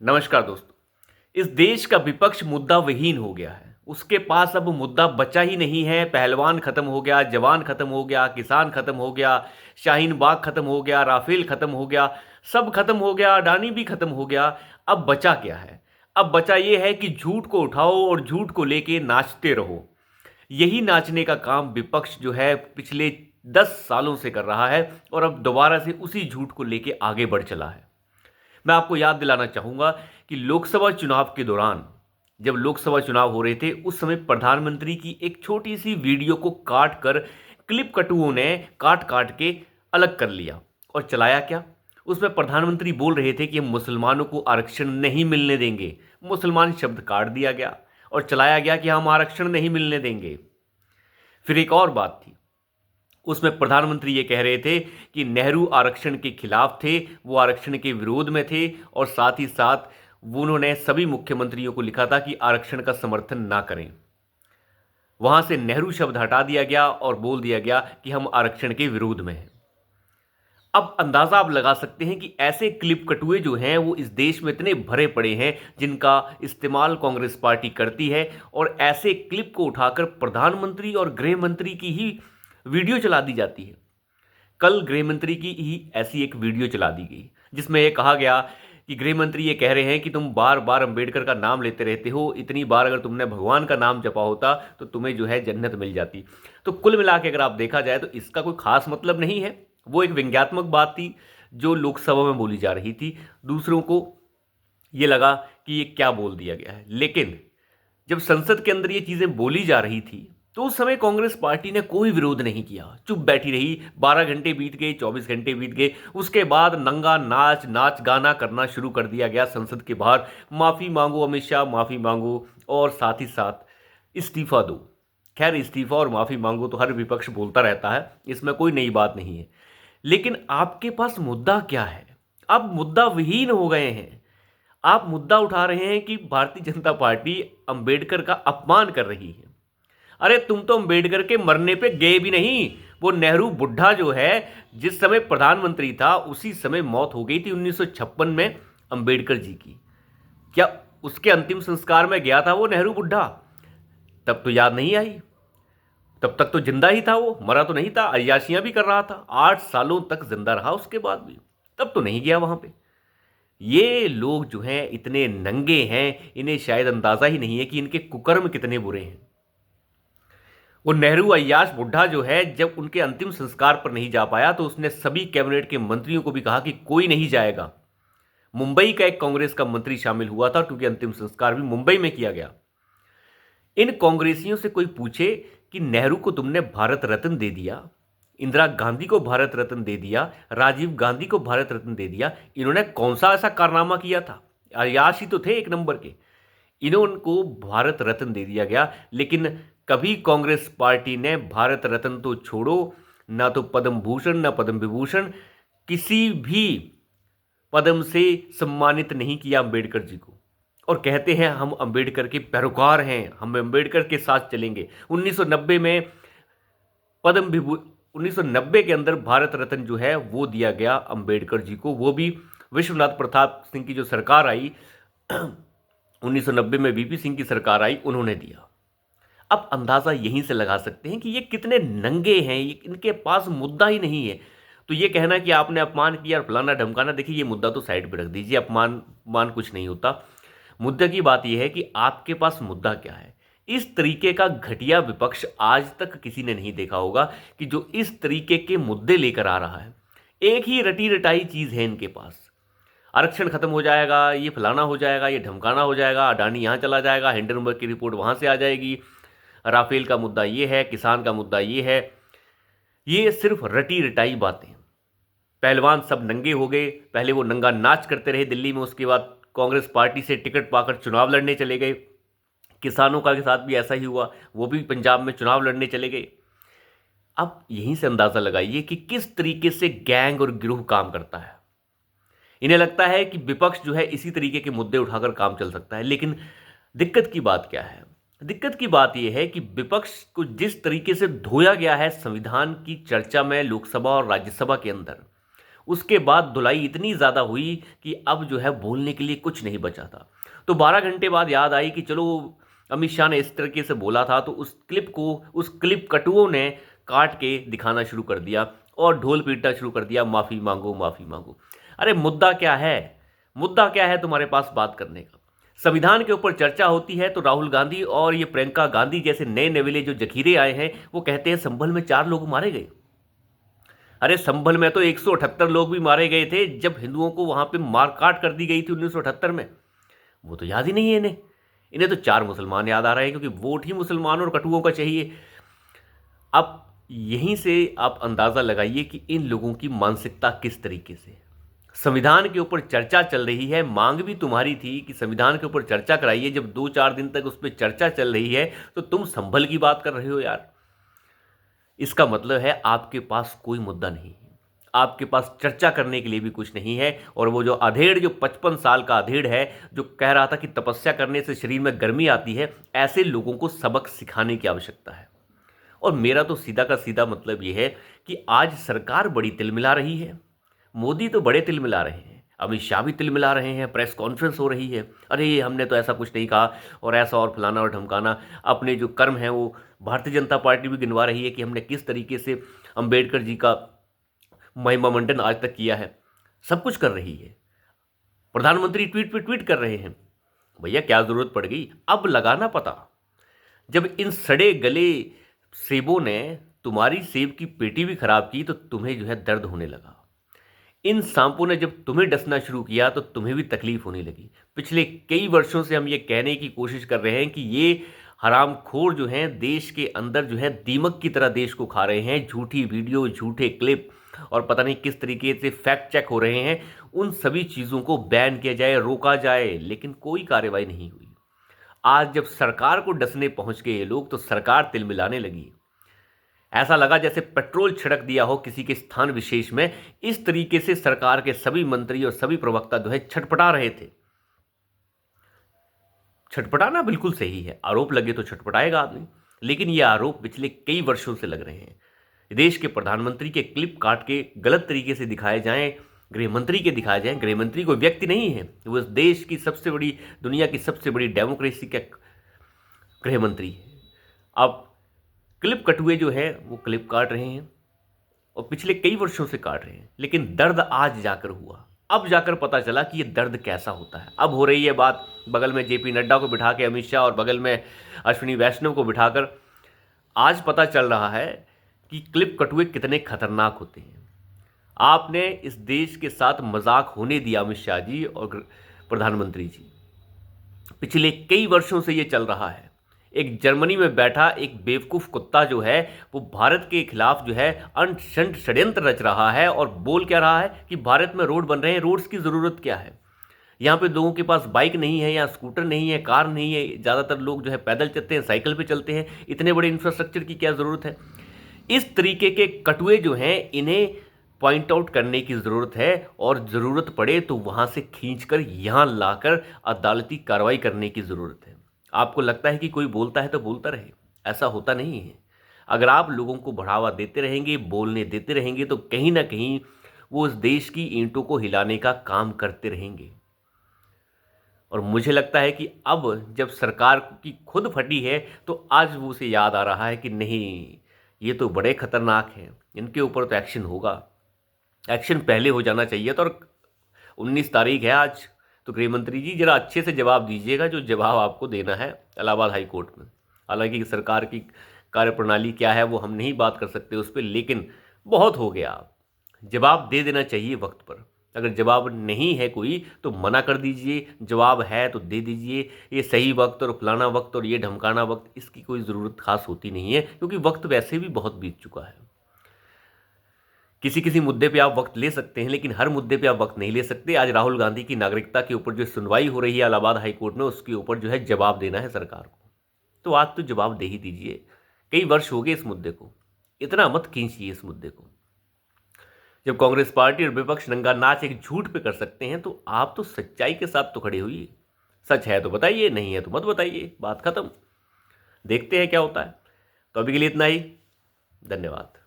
नमस्कार दोस्तों। इस देश का विपक्ष मुद्दा विहीन हो गया है। उसके पास अब मुद्दा बचा ही नहीं है। पहलवान खत्म हो गया, जवान खत्म हो गया, किसान खत्म हो गया, शाहीन बाग खत्म हो गया, राफेल खत्म हो गया, सब खत्म हो गया, अडानी भी खत्म हो गया। अब बचा क्या है? अब बचा ये है कि झूठ को उठाओ और झूठ को लेके नाचते रहो। यही नाचने का काम विपक्ष जो है पिछले 10 सालों से कर रहा है और अब दोबारा से उसी झूठ को लेके आगे बढ़ चला है। मैं आपको याद दिलाना चाहूंगा कि लोकसभा चुनाव के दौरान जब लोकसभा चुनाव हो रहे थे उस समय प्रधानमंत्री की एक छोटी सी वीडियो को काट कर क्लिप कटुओं ने काट काट के अलग कर लिया और चलाया क्या। उसमें प्रधानमंत्री बोल रहे थे कि हम मुसलमानों को आरक्षण नहीं मिलने देंगे। मुसलमान शब्द काट दिया गया और चलाया गया कि हम आरक्षण नहीं मिलने देंगे। फिर एक और बात थी, उसमें प्रधानमंत्री ये कह रहे थे कि नेहरू आरक्षण के खिलाफ थे, वो आरक्षण के विरोध में थे और साथ ही साथ वो उन्होंने सभी मुख्यमंत्रियों को लिखा था कि आरक्षण का समर्थन ना करें। वहां से नेहरू शब्द हटा दिया गया और बोल दिया गया कि हम आरक्षण के विरोध में हैं। अब अंदाजा आप लगा सकते हैं कि ऐसे क्लिप कटुए जो हैं वो इस देश में इतने भरे पड़े हैं जिनका इस्तेमाल कांग्रेस पार्टी करती है और ऐसे क्लिप को उठाकर प्रधानमंत्री और गृह मंत्री की ही वीडियो चला दी जाती है। कल गृह मंत्री की ही ऐसी एक वीडियो चला दी गई जिसमें यह कहा गया कि गृह मंत्री ये कह रहे हैं कि तुम बार बार अंबेडकर का नाम लेते रहते हो, इतनी बार अगर तुमने भगवान का नाम जपा होता तो तुम्हें जो है जन्नत मिल जाती। तो कुल मिला के अगर आप देखा जाए तो इसका कोई खास मतलब नहीं है। वो एक व्यंग्यात्मक बात थी जो लोकसभा में बोली जा रही थी। दूसरों को ये लगा कि ये क्या बोल दिया गया है, लेकिन जब संसद के अंदर ये चीजें बोली जा रही थी तो उस समय कांग्रेस पार्टी ने कोई विरोध नहीं किया, चुप बैठी रही। 12 घंटे बीत गए, 24 घंटे बीत गए, उसके बाद नंगा नाच नाच गाना करना शुरू कर दिया गया संसद के बाहर। माफी मांगो अमित शाह, माफी मांगो और साथ ही साथ इस्तीफा दो। खैर, इस्तीफा और माफी मांगो तो हर विपक्ष बोलता रहता है, इसमें कोई नई बात नहीं है। लेकिन आपके पास मुद्दा क्या है? आप मुद्दा विहीन हो गए हैं। आप मुद्दा उठा रहे हैं कि भारतीय जनता पार्टी अंबेडकर का अपमान कर रही है। अरे तुम तो अंबेडकर के मरने पे गए भी नहीं। वो नेहरू बुढ़ा जो है, जिस समय प्रधानमंत्री था उसी समय मौत हो गई थी 1956 में अंबेडकर जी की। क्या उसके अंतिम संस्कार में गया था वो नेहरू बुढ़ा? तब तो याद नहीं आई। तब तक तो जिंदा ही था, वो मरा तो नहीं था, अय्याशियां भी कर रहा था। 8 सालों तक जिंदा रहा उसके बाद भी, तब तो नहीं गया वहां पे। ये लोग जो हैं इतने नंगे हैं, इन्हें शायद अंदाजा ही नहीं है कि इनके कुकर्म कितने बुरे हैं। वो नेहरू अय्याश बुढ़ा जो है, जब उनके अंतिम संस्कार पर नहीं जा पाया तो उसने सभी कैबिनेट के मंत्रियों को भी कहा कि कोई नहीं जाएगा। मुंबई का एक कांग्रेस का मंत्री शामिल हुआ था क्योंकि अंतिम संस्कार भी मुंबई में किया गया। इन कांग्रेसियों से कोई पूछे कि नेहरू को तुमने भारत रत्न दे दिया, इंदिरा गांधी को भारत रत्न दे दिया, राजीव गांधी को भारत रत्न दे दिया, इन्होंने कौन सा ऐसा कारनामा किया था? अय्याश ही तो थे एक नंबर के। इन्होंने भारत रत्न दे दिया गया, लेकिन कभी कांग्रेस पार्टी ने भारत रत्न तो छोड़ो, ना तो पद्म भूषण ना पद्म विभूषण, किसी भी पद्म से सम्मानित नहीं किया अंबेडकर जी को। और कहते हैं हम अंबेडकर के पैरोकार हैं, हम अंबेडकर के साथ चलेंगे। 1990 में पद्म विभू 1990 के अंदर भारत रत्न जो है वो दिया गया अंबेडकर जी को, वो भी विश्वनाथ प्रताप सिंह की जो सरकार आई 1990 में वीपी सिंह की सरकार आई, उन्होंने दिया। अब अंदाजा यहीं से लगा सकते हैं कि ये कितने नंगे हैं, ये इनके पास मुद्दा ही नहीं है। तो ये कहना कि आपने अपमान किया और फलाना ढमकाना, देखिए ये मुद्दा तो साइड पे रख दीजिए, अपमान कुछ नहीं होता। मुद्दे की बात यह है कि आपके पास मुद्दा क्या है। इस तरीके का घटिया विपक्ष आज तक किसी ने नहीं देखा होगा कि जो इस तरीके के मुद्दे लेकर आ रहा है। एक ही रटी रटाई चीज है इनके पास, आरक्षण खत्म हो जाएगा, ये फलाना हो जाएगा, ये ढमकाना हो जाएगा, अडानी यहाँ चला जाएगा, हिंडनबर्ग की रिपोर्ट वहाँ से आ जाएगी, राफेल का मुद्दा ये है, किसान का मुद्दा ये है। ये सिर्फ रटी रटाई बातें। पहलवान सब नंगे हो गए, पहले वो नंगा नाच करते रहे दिल्ली में, उसके बाद कांग्रेस पार्टी से टिकट पाकर चुनाव लड़ने चले गए। किसानों का के साथ भी ऐसा ही हुआ, वो भी पंजाब में चुनाव लड़ने चले गए। अब यहीं से अंदाजा लगाइए कि किस तरीके से गैंग और गिरोह काम करता है। इन्हें लगता है कि विपक्ष जो है इसी तरीके के मुद्दे उठाकर काम चल सकता है, लेकिन दिक्कत की बात क्या है? दिक्कत की बात यह है कि विपक्ष को जिस तरीके से धोया गया है संविधान की चर्चा में लोकसभा और राज्यसभा के अंदर, उसके बाद धुलाई इतनी ज़्यादा हुई कि अब जो है बोलने के लिए कुछ नहीं बचा था। तो 12 घंटे बाद याद आई कि चलो अमित शाह ने इस तरीके से बोला था, तो उस क्लिप कटुओं ने काट के दिखाना शुरू कर दिया और ढोल पीटना शुरू कर दिया, माफ़ी मांगो माफ़ी मांगो। अरे मुद्दा क्या है? मुद्दा क्या है तुम्हारे पास बात करने का? संविधान के ऊपर चर्चा होती है तो राहुल गांधी और ये प्रियंका गांधी जैसे नए नवेले जो जखीरे आए हैं वो कहते हैं संभल में 4 लोग मारे गए। अरे संभल में तो 178 लोग भी मारे गए थे जब हिंदुओं को वहां पे मार काट कर दी गई थी 1978 में। वो तो याद ही नहीं है इन्हें। इन्हें तो 4 मुसलमान याद आ रहे हैं क्योंकि वोट ही मुसलमानों और कटुओं का चाहिए। अब यहीं से आप अंदाजा लगाइए कि इन लोगों की मानसिकता किस तरीके से। संविधान के ऊपर चर्चा चल रही है, मांग भी तुम्हारी थी कि संविधान के ऊपर चर्चा कराइए, जब 2-4 दिन तक उस पर चर्चा चल रही है तो तुम संभल की बात कर रहे हो यार। इसका मतलब है आपके पास कोई मुद्दा नहीं है, आपके पास चर्चा करने के लिए भी कुछ नहीं है। और वो जो अधेड़, जो 55 साल का अधेड़ है, जो कह रहा था कि तपस्या करने से शरीर में गर्मी आती है, ऐसे लोगों को सबक सिखाने की आवश्यकता है। और मेरा तो सीधा का सीधा मतलब ये है कि आज सरकार बड़ी तिलमिला रही है। मोदी तो बड़े तिलमिला रहे हैं, अमित शाह भी तिलमिला रहे हैं, प्रेस कॉन्फ्रेंस हो रही है, अरे हमने तो ऐसा कुछ नहीं कहा और ऐसा और फलाना और ढमकाना। अपने जो कर्म हैं वो भारतीय जनता पार्टी भी गिनवा रही है कि हमने किस तरीके से अंबेडकर जी का महिमा मंडन आज तक किया है। सब कुछ कर रही है। प्रधानमंत्री ट्वीट पे ट्वीट कर रहे हैं। भैया क्या जरूरत पड़ गई? अब लगाना पता। जब इन सड़े गले सेबों ने तुम्हारी सेब की पेटी भी खराब की तो तुम्हें जो है दर्द होने लगा। इन सांपों ने जब तुम्हें डसना शुरू किया तो तुम्हें भी तकलीफ होने लगी। पिछले कई वर्षों से हम ये कहने की कोशिश कर रहे हैं कि ये हरामखोर जो हैं देश के अंदर जो है दीमक की तरह देश को खा रहे हैं। झूठी वीडियो, झूठे क्लिप और पता नहीं किस तरीके से फैक्ट चेक हो रहे हैं। उन सभी चीज़ों को बैन किया जाए, रोका जाए, लेकिन कोई कार्रवाई नहीं हुई। आज जब सरकार को डसने पहुंच गए ये लोग तो सरकार तिलमिलाने लगी। ऐसा लगा जैसे पेट्रोल छिड़क दिया हो किसी के स्थान विशेष में। इस तरीके से सरकार के सभी मंत्री और सभी प्रवक्ता जो है छटपटा रहे थे। छटपटाना बिल्कुल सही है, आरोप लगे तो छटपटाएगा आदमी, लेकिन ये आरोप पिछले कई वर्षों से लग रहे हैं। देश के प्रधानमंत्री के क्लिप काट के गलत तरीके से दिखाए जाएं, गृह मंत्री के दिखाए जाएं। गृह मंत्री कोई व्यक्ति नहीं है, वो इस देश की सबसे बड़ी, दुनिया की सबसे बड़ी डेमोक्रेसी का गृह मंत्री है। अब क्लिप कटुए जो है वो क्लिप काट रहे हैं और पिछले कई वर्षों से काट रहे हैं, लेकिन दर्द आज जाकर हुआ। अब जाकर पता चला कि ये दर्द कैसा होता है। अब हो रही है बात, बगल में जेपी नड्डा को बिठा के अमित शाह और बगल में अश्विनी वैष्णव को बिठाकर। आज पता चल रहा है कि क्लिप कटुए कितने खतरनाक होते हैं। आपने इस देश के साथ मजाक होने दिया अमित शाह जी और प्रधानमंत्री जी। पिछले कई वर्षों से ये चल रहा है। एक जर्मनी में बैठा एक बेवकूफ़ कुत्ता जो है वो भारत के खिलाफ जो है अनशंत षड्यंत्र रच रहा है और बोल क्या रहा है कि भारत में रोड बन रहे हैं, रोड्स की ज़रूरत क्या है? यहाँ पे लोगों के पास बाइक नहीं है या स्कूटर नहीं है, कार नहीं है, ज़्यादातर लोग जो है पैदल चलते हैं, साइकिल पे चलते हैं। इतने बड़े इंफ्रास्ट्रक्चर की क्या ज़रूरत है? इस तरीके के कटुए जो हैं इन्हें पॉइंट आउट करने की ज़रूरत है और ज़रूरत पड़े तो वहाँ से खींचकर यहाँ लाकर अदालती कार्रवाई करने की ज़रूरत है। आपको लगता है कि कोई बोलता है तो बोलता रहे, ऐसा होता नहीं है। अगर आप लोगों को बढ़ावा देते रहेंगे, बोलने देते रहेंगे तो कहीं ना कहीं वो इस देश की ईंटों को हिलाने का काम करते रहेंगे। और मुझे लगता है कि अब जब सरकार की खुद फटी है तो आज वो उसे याद आ रहा है कि नहीं, ये तो बड़े खतरनाक हैं, इनके ऊपर तो एक्शन होगा। एक्शन पहले हो जाना चाहिए था। और 19 तारीख है आज, तो गृह मंत्री जी जरा अच्छे से जवाब दीजिएगा जो जवाब आपको देना है इलाहाबाद हाई कोर्ट में। हालांकि सरकार की कार्यप्रणाली क्या है वो हम नहीं बात कर सकते उस पर, लेकिन बहुत हो गया। जवाब दे देना चाहिए वक्त पर। अगर जवाब नहीं है कोई तो मना कर दीजिए, जवाब है तो दे दीजिए। ये सही वक्त और फलाना वक्त और ये ढमकाना वक्त, इसकी कोई ज़रूरत खास होती नहीं है, क्योंकि वक्त वैसे भी बहुत बीत चुका है। किसी किसी मुद्दे पे आप वक्त ले सकते हैं, लेकिन हर मुद्दे पे आप वक्त नहीं ले सकते। आज राहुल गांधी की नागरिकता के ऊपर जो सुनवाई हो रही है इलाहाबाद हाई कोर्ट में, उसके ऊपर जो है जवाब देना है सरकार को। तो आज तो जवाब दे ही दीजिए। कई वर्ष हो गए इस मुद्दे को, इतना मत खींचिए इस मुद्दे को। जब कांग्रेस पार्टी और विपक्ष नंगा नाच एक झूठ पे कर सकते हैं तो आप तो सच्चाई के साथ तो खड़े हुई। सच है तो बताइए, नहीं है तो मत बताइए, बात खत्म। देखते हैं क्या होता है। तो अभी के लिए इतना ही, धन्यवाद।